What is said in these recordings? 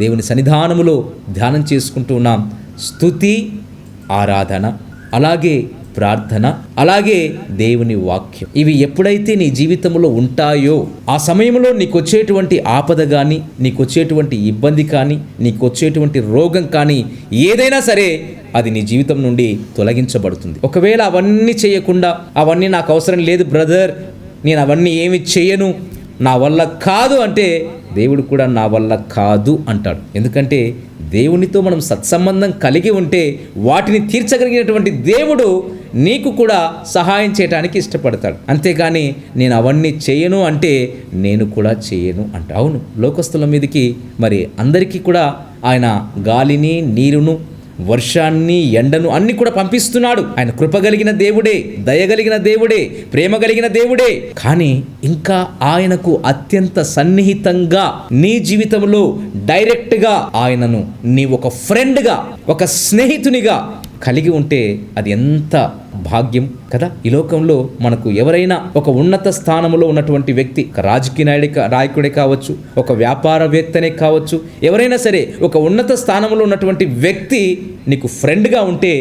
దేవుని సన్నిధానములో ధ్యానం చేసుకుంటూ ఉన్నాం. స్తుతి, ఆరాధన, అలాగే ప్రార్థన, అలాగే దేవుని వాక్యం. ఇవి ఎప్పుడైతే నీ జీవితంలో ఉంటాయో ఆ సమయంలో నీకు వచ్చేటువంటి ఆపద కానీ, నీకు వచ్చేటువంటి ఇబ్బంది కానీ, నీకు వచ్చేటువంటి రోగం కానీ ఏదైనా సరే అది నీ జీవితం నుండి తొలగించబడుతుంది. ఒకవేళ అవన్నీ చేయకుండా, అవన్నీ నాకు అవసరం లేదు బ్రదర్, నేను అవన్నీ ఏమి చేయను, నా వల్ల కాదు అంటే దేవుడు కూడా నా వల్ల కాదు అంటాడు. ఎందుకంటే దేవునితో మనం సత్సంబంధం కలిగి ఉంటే వాటిని తీర్చగలిగినటువంటి దేవుడు నీకు కూడా సహాయం చేయడానికి ఇష్టపడతాడు. అంతేగాని నేను అవన్నీ చేయను అంటే నేను కూడా చేయను అంట. అవును, లోకస్తుల మీదకి మరి అందరికీ కూడా ఆయన గాలిని, నీరును, వర్షాన్ని, ఎండను అన్ని కూడా పంపిస్తున్నాడు. ఆయన కృప కలిగిన దేవుడే, దయగలిగిన దేవుడే, ప్రేమ కలిగిన దేవుడే. కానీ ఇంకా ఆయనకు అత్యంత సన్నిహితంగా నీ జీవితంలో డైరెక్ట్గా ఆయనను నీ ఒక ఫ్రెండ్గా, ఒక స్నేహితునిగా కలిగి ఉంటే అది ఎంత భాగ్యం కదా. ఈ లోకంలో మనకు ఎవరైనా ఒక ఉన్నత స్థానంలో ఉన్నటువంటి వ్యక్తి, ఒక రాజకీయ నాయకుడే కావచ్చు, ఒక వ్యాపారవేత్తనే కావచ్చు, ఎవరైనా సరే ఒక ఉన్నత స్థానంలో ఉన్నటువంటి వ్యక్తి నీకు ఫ్రెండ్గా ఉంటే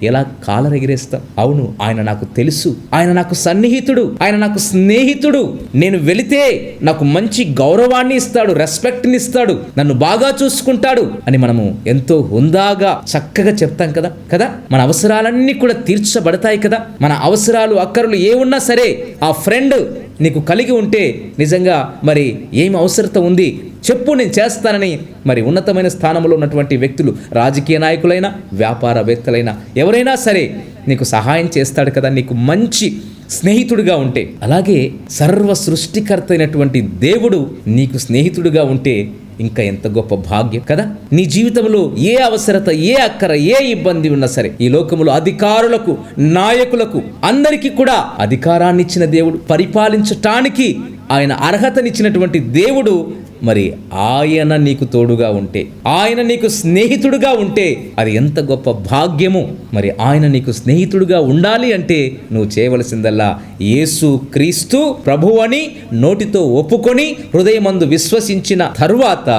ఎలా కాలర్ ఎగిరేస్తావు? అవును, ఆయన నాకు తెలుసు, ఆయన నాకు సన్నిహితుడు, ఆయన నాకు స్నేహితుడు, నేను వెళితే నాకు మంచి గౌరవాన్ని ఇస్తాడు, రెస్పెక్ట్ని ఇస్తాడు, నన్ను బాగా చూసుకుంటాడు అని మనము ఎంతో హుందాగా చక్కగా చెప్తాం కదా. మన అవసరాలన్నీ కూడా తీర్చబడతాయి కదా. మన అవసరాలు, అక్కర్లు ఏ ఉన్నా సరే ఆ ఫ్రెండ్ నీకు కలిగి ఉంటే నిజంగా మరి ఏం అవసరత ఉంది చెప్పు, నేను చేస్తానని మరి ఉన్నతమైన స్థానంలో ఉన్నటువంటి వ్యక్తులు, రాజకీయ నాయకులైనా, వ్యాపారవేత్తలైనా, ఎవరైనా సరే నీకు సహాయం చేస్తాడు కదా, నీకు మంచి స్నేహితుడిగా ఉంటే. అలాగే సర్వ సృష్టికర్త అయినటువంటి దేవుడు నీకు స్నేహితుడిగా ఉంటే ఇంకా ఎంత గొప్ప భాగ్యం కదా. నీ జీవితంలో ఏ అవసరత, ఏ అక్కర, ఏ ఇబ్బంది ఉన్నా సరే ఈ లోకములో అధికారులకు, నాయకులకు అందరికీ కూడా అధికారాన్ని ఇచ్చిన దేవుడు, పరిపాలించటానికి ఆయన అర్హతనిచ్చినటువంటి దేవుడు, మరి ఆయన నీకు తోడుగా ఉంటే, ఆయన నీకు స్నేహితుడుగా ఉంటే అది ఎంత గొప్ప భాగ్యము. మరి ఆయన నీకు స్నేహితుడుగా ఉండాలి అంటే నువ్వు చేయవలసిందల్లా యేసు క్రీస్తు ప్రభువు అని నోటితో ఒప్పుకొని హృదయమందు విశ్వసించిన తరువాత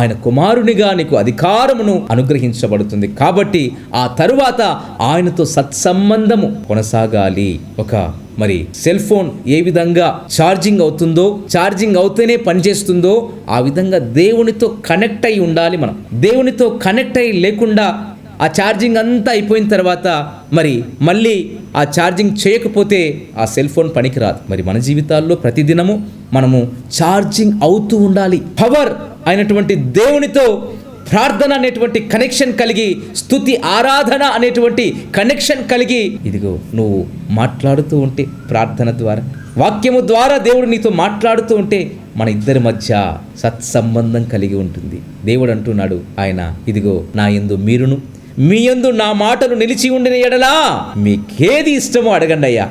ఆయన కుమారునిగా నీకు అధికారమును అనుగ్రహించబడుతుంది. కాబట్టి ఆ తరువాత ఆయనతో సత్సంబంధము కొనసాగాలి. మరి సెల్ ఫోన్ ఏ విధంగా ఛార్జింగ్ అవుతుందో, ఛార్జింగ్ అవుతూనే పనిచేస్తుందో ఆ విధంగా దేవునితో కనెక్ట్ అయి ఉండాలి. మనం దేవునితో కనెక్ట్ అయి లేకుండా ఆ ఛార్జింగ్ అంతా అయిపోయిన తర్వాత మరి మళ్ళీ ఆ ఛార్జింగ్ చేయకపోతే ఆ సెల్ ఫోన్ పనికిరాదు. మరి మన జీవితాల్లో ప్రతిదినము మనము ఛార్జింగ్ అవుతూ ఉండాలి. పవర్ అయినటువంటి దేవునితో ప్రార్థన అనేటువంటి కనెక్షన్ కలిగి, స్తుతి, ఆరాధన అనేటువంటి కనెక్షన్ కలిగి, ఇదిగో నువ్వు మాట్లాడుతూ ఉంటే ప్రార్థన ద్వారా, వాక్యము ద్వారా దేవుడు నీతో మాట్లాడుతూ ఉంటే మన ఇద్దరి మధ్య సత్సంబంధం కలిగి ఉంటుంది. దేవుడు అంటున్నాడు, ఆయన ఇదిగో నా యందు మీరును, మీ యందు నా మాటలు నిలిచి ఉండిన ఎడలా మీకేది ఇష్టమో అడగండి అయ్యా.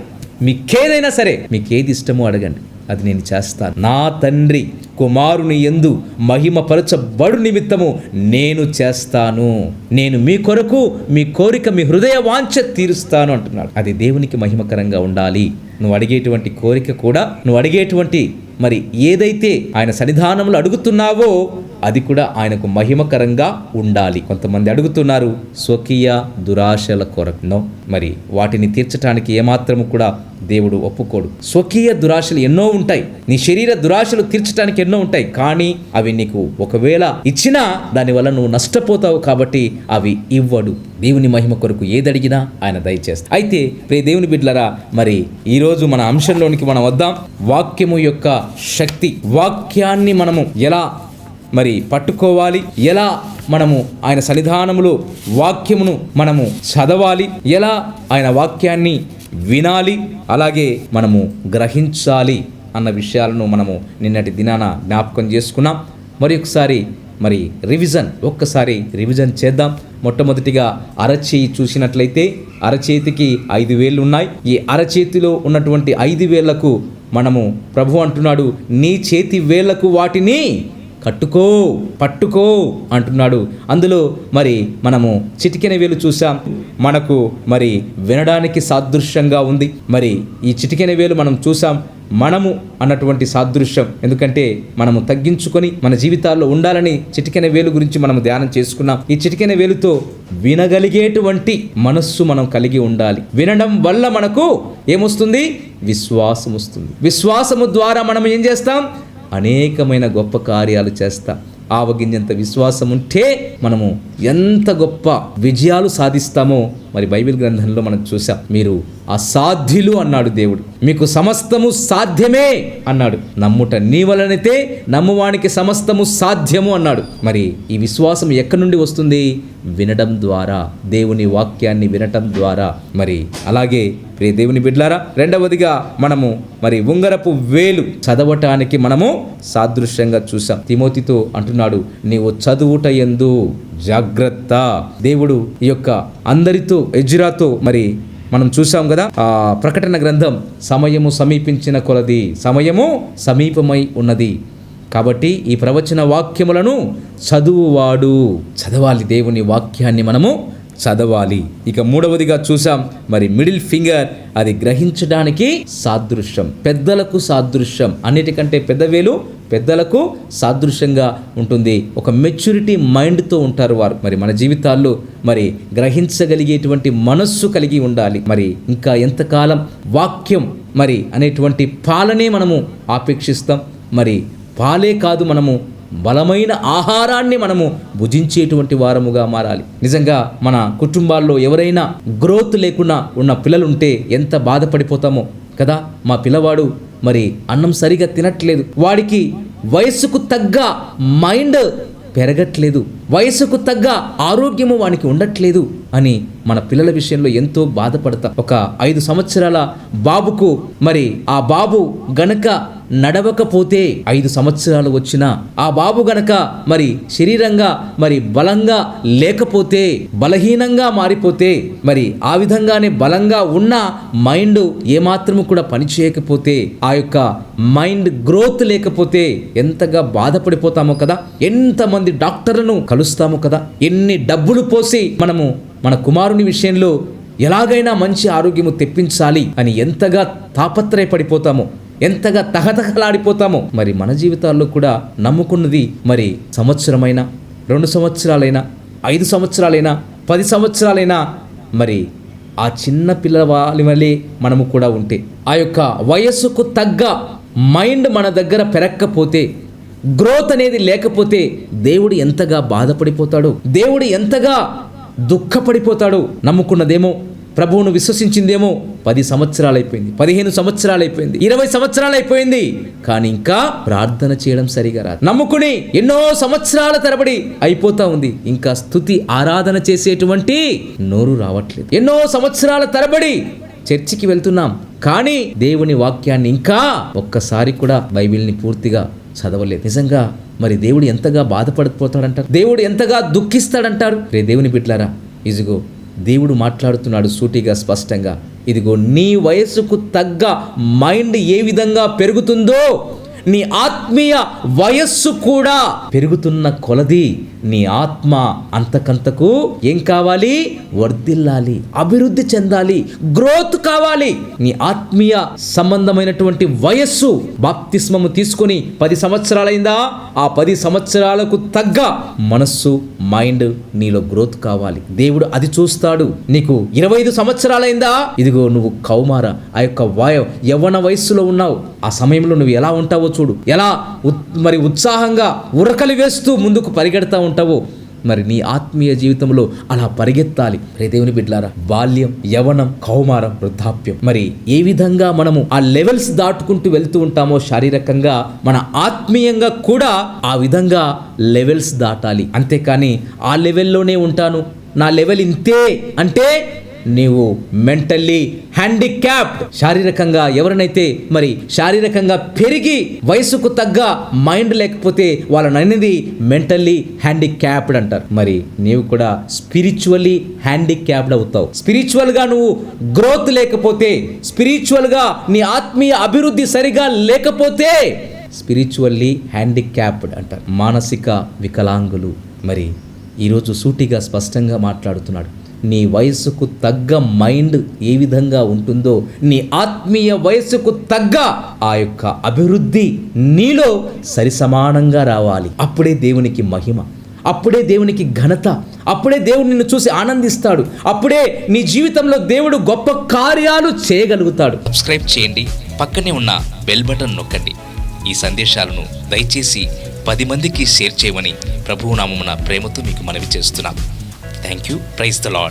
మీకేదైనా సరే, మీకేది ఇష్టమో అడగండి, అది నేను చేస్తాను. నా తండ్రి కుమారుని యందు మహిమపరచబడు నిమిత్తము నేను చేస్తాను. నేను మీ కొరకు మీ కోరిక, మీ హృదయ వాంఛ తీరుస్తాను అంటున్నాడు. అది దేవునికి మహిమకరంగా ఉండాలి. నువ్వు అడిగేటువంటి కోరిక కూడా, నువ్వు అడిగేటువంటి మరి ఏదైతే ఆయన సన్నిధానంలో అడుగుతున్నావో అది కూడా ఆయనకు మహిమకరంగా ఉండాలి. కొంతమంది అడుగుతున్నారు స్వకీయ దురాశల కొరకు. మరి వాటిని తీర్చడానికి ఏమాత్రము కూడా దేవుడు ఒప్పుకోడు. స్వకీయ దురాశలు ఎన్నో ఉంటాయి, నీ శరీర దురాశలు తీర్చడానికి ఎన్నో ఉంటాయి. కానీ అవి నీకు ఒకవేళ ఇచ్చినా దానివల్ల నువ్వు నష్టపోతావు. కాబట్టి అవి ఇవ్వడు. దేవుని మహిమ కొరకు ఏదడిగినా ఆయన దయచేస్తాడు. అయితే ప్రియ దేవుని బిడ్డలారా, మరి ఈరోజు మన అంశంలోనికి మనం వద్దాం. వాక్యము యొక్క శక్తి. వాక్యాన్ని మనము ఎలా మరి పట్టుకోవాలి, ఎలా మనము ఆయన సన్నిధానములో వాక్యమును మనము చదవాలి, ఎలా ఆయన వాక్యాన్ని వినాలి, అలాగే మనము గ్రహించాలి అన్న విషయాలను మనము నిన్నటి దినాన జ్ఞాపకం చేసుకున్నాం. మరి ఒకసారి ఒక్కసారి రివిజన్ చేద్దాం. మొట్టమొదటిగా అరచేయి చూసినట్లయితే అరచేతికి 5 వేళ్ళు ఉన్నాయి. ఈ అరచేతిలో ఉన్నటువంటి 5 వేళ్లకు మనము ప్రభు అంటున్నాడు, నీ చేతి వేళ్లకు వాటిని పట్టుకో అంటున్నాడు. అందులో మరి మనము చిటికెన వేలు చూసాం, మనకు మరి వినడానికి సాదృశ్యంగా ఉంది. మరి ఈ చిటికెన వేలు మనం చూసాం, మనము అన్నటువంటి సాదృశ్యం. ఎందుకంటే మనము తగ్గించుకొని మన జీవితాల్లో ఉండాలని చిటికెన వేలు గురించి మనం ధ్యానం చేసుకున్నాం. ఈ చిటికెన వేలుతో వినగలిగేటువంటి మనస్సు మనం కలిగి ఉండాలి. వినడం వల్ల మనకు ఏమొస్తుంది? విశ్వాసం వస్తుంది. విశ్వాసము ద్వారా మనం ఏం చేస్తాం? అనేకమైన గొప్ప కార్యాలు చేస్తాం. ఆవగింజంత విశ్వాసం ఉంటే మనము ఎంత గొప్ప విజయాలు సాధిస్తామో మరి బైబిల్ గ్రంథంలో మనం చూసాం. మీరు అసాధ్యులు అన్నాడు దేవుడు, మీకు సమస్తము సాధ్యమే అన్నాడు. నమ్ముట నీ వలనైతే నమ్మువానికి సమస్తము సాధ్యము అన్నాడు. మరి ఈ విశ్వాసం ఎక్కడి నుండి వస్తుంది? వినడం ద్వారా, దేవుని వాక్యాన్ని వినటం ద్వారా. మరి అలాగే ప్రియ దేవుని బిడ్డలారా, రెండవదిగా మనము మరి ఉంగరపు వేలు చదవటానికి మనము సాదృశ్యంగా చూసాం. తిమోతితో అంటున్నాడు, నీవు చదువుట యందు జాగ్రత్త. దేవుడు ఈ యొక్క అందరితో, ఎజ్రాతో మరి మనం చూసాం కదా, ఆ ప్రకటన గ్రంథం, సమయము సమీపించిన కొలది, సమయము సమీపమై ఉన్నది కాబట్టి ఈ ప్రవచన వాక్యములను చదవాలి. దేవుని వాక్యాన్ని మనము చదవాలి. ఇక మూడవదిగా చూసాం మరి మిడిల్ ఫింగర్, అది గ్రహించడానికి సాదృశ్యం, పెద్దలకు సాదృశ్యం. అన్నిటికంటే పెద్దవేలు పెద్దలకు సాదృశ్యంగా ఉంటుంది. ఒక మెచ్యూరిటీ మైండ్తో ఉంటారు వారు. మరి మన జీవితాల్లో మరి గ్రహించగలిగేటువంటి మనస్సు కలిగి ఉండాలి. మరి ఇంకా ఎంతకాలం వాక్యం మరి అనేటువంటి పాలనే మనము ఆపేక్షిస్తాం. మరి పాలే కాదు, మనము బలమైన ఆహారాన్ని మనము భుజించేటువంటి వారముగా మారాలి. నిజంగా మన కుటుంబాల్లో ఎవరైనా గ్రోత్ లేకుండా ఉన్న పిల్లలుంటే ఎంత బాధపడిపోతామో కదా. మా పిల్లవాడు మరి అన్నం సరిగా తినట్లేదు, వాడికి వయసుకు తగ్గ మైండ్ పెరగట్లేదు, వయసుకు తగ్గ ఆరోగ్యము వానికి ఉండట్లేదు అని మన పిల్లల విషయంలో ఎంతో బాధపడతాం. ఒక 5 సంవత్సరాల బాబుకు మరి ఆ బాబు గనక నడవకపోతే 5 సంవత్సరాలు వచ్చినా ఆ బాబు గనక మరి శరీరంగా మరి బలంగా లేకపోతే, బలహీనంగా మారిపోతే, మరి ఆ విధంగానే బలంగా ఉన్న మైండ్ ఏమాత్రము కూడా పనిచేయకపోతే, ఆ యొక్క మైండ్ గ్రోత్ లేకపోతే ఎంతగా బాధపడిపోతామో కదా. ఎంతమంది డాక్టర్లను కలుస్తాము కదా. ఎన్ని డబ్బులు పోసి మనము మన కుమారుని విషయంలో ఎలాగైనా మంచి ఆరోగ్యము తెప్పించాలి అని ఎంతగా తాపత్రయపడిపోతామో, ఎంతగా తహతహలాడిపోతామో. మరి మన జీవితాల్లో కూడా నమ్ముకున్నది మరి సంవత్సరమైనా, 2 సంవత్సరాలైనా, 5 సంవత్సరాలైనా, 10 సంవత్సరాలైనా మరి ఆ చిన్న పిల్లవాళ్ళ వలె మనము కూడా ఉంటే, ఆ యొక్క వయస్సుకు తగ్గ మైండ్ మన దగ్గర పెరగకపోతే, గ్రోత్ అనేది లేకపోతే దేవుడు ఎంతగా బాధపడిపోతాడు, దేవుడు ఎంతగా దుఃఖపడిపోతాడు. నమ్ముకున్నదేమో, ప్రభువును విశ్వసించిందేమో 10 సంవత్సరాలు అయిపోయింది, 15 సంవత్సరాలు అయిపోయింది, 20 సంవత్సరాలు అయిపోయింది, కానీ ఇంకా ప్రార్థన చేయడం సరిగా రాదు. నమ్ముకుని ఎన్నో సంవత్సరాల తరబడి అయిపోతా ఉంది, ఇంకా స్తుతి ఆరాధన చేసేటువంటి నోరు రావట్లేదు. ఎన్నో సంవత్సరాల తరబడి చర్చికి వెళ్తున్నాం, కానీ దేవుని వాక్యాన్ని ఇంకా ఒక్కసారి కూడా బైబిల్ని పూర్తిగా చదవలేదు. నిజంగా మరి దేవుడు ఎంతగా బాధపడిపోతాడంటారు, దేవుడు ఎంతగా దుఃఖిస్తాడంటారు. రే దేవుని బిడ్డలారా, ఇదిగో దేవుడు మాట్లాడుతున్నాడు సూటిగా, స్పష్టంగా. ఇదిగో నీ వయస్సుకు తగ్గ మైండ్ ఏ విధంగా పెరుగుతుందో, నీ ఆత్మీయ వయస్సు కూడా పెరుగుతున్న కొలది నీ ఆత్మ అంతకంతకు ఏం కావాలి? వర్ధిల్లాలి, అభివృద్ధి చెందాలి, గ్రోత్ కావాలి. నీ ఆత్మీయ సంబంధమైనటువంటి వయస్సు, బాప్తిస్మము తీసుకొని 10 సంవత్సరాలైందా, ఆ 10 సంవత్సరాలకు తగ్గ మనస్సు, మైండ్ నీలో గ్రోత్ కావాలి. దేవుడు అది చూస్తాడు. నీకు 25 సంవత్సరాలైందా, ఇదిగో నువ్వు కౌమార, ఆ యొక్క యవ్వన వయస్సులో ఉన్నావు. ఆ సమయంలో నువ్వు ఎలా ఉంటావో చూడు, ఎలా మరి ఉత్సాహంగా ఉరకలి వేస్తూ ముందుకు పరిగెడతా ఉంటావో, మరి నీ ఆత్మీయ జీవితంలో అలా పరిగెత్తాలి. దేవుని బిడ్డలారా, బాల్యం, యవ్వనం, కౌమారం, వృద్ధాప్యం, మరి ఏ విధంగా మనము ఆ లెవెల్స్ దాటుకుంటూ వెళ్తూ ఉంటామో శారీరకంగా, మన ఆత్మీయంగా కూడా ఆ విధంగా లెవెల్స్ దాటాలి. అంతేకాని ఆ లెవెల్లోనే ఉంటాను, నా లెవెల్ ఇంతే అంటే నీవు మెంటల్లీ హ్యాండిక్యాప్డ్. శారీరకంగా ఎవరినైతే మరి శారీరకంగా పెరిగి వయసుకు తగ్గ మైండ్ లేకపోతే వాళ్ళని అనేది మెంటల్లీ హ్యాండిక్యాప్డ్ అంటారు. మరి నీవు కూడా స్పిరిచువల్లీ హ్యాండిక్యాప్డ్ అవుతావు. స్పిరిచువల్గా నువ్వు గ్రోత్ లేకపోతే, స్పిరిచువల్గా నీ ఆత్మీయ అభివృద్ధి సరిగా లేకపోతే స్పిరిచువల్లీ హ్యాండిక్యాప్డ్ అంటారు, మానసిక వికలాంగులు. మరి ఈరోజు సూటిగా స్పష్టంగా మాట్లాడుతున్నాడు. నీ వయస్సుకు తగ్గ మైండ్ ఏ విధంగా ఉంటుందో, నీ ఆత్మీయ వయస్సుకు తగ్గ ఆ యొక్క అభివృద్ధి నీలో సరిసమానంగా రావాలి. అప్పుడే దేవునికి మహిమ, అప్పుడే దేవునికి ఘనత, అప్పుడే దేవుడు నిన్ను చూసి ఆనందిస్తాడు, అప్పుడే నీ జీవితంలో దేవుడు గొప్ప కార్యాలు చేయగలుగుతాడు. సబ్స్క్రైబ్ చేయండి, పక్కనే ఉన్న బెల్ బటన్ నొక్కండి. ఈ సందేశాలను దయచేసి 10 మందికి షేర్ చేయమని ప్రభువు నామమున ప్రేమతో మీకు మనవి చేస్తున్నాం. Thank you. Praise the lord.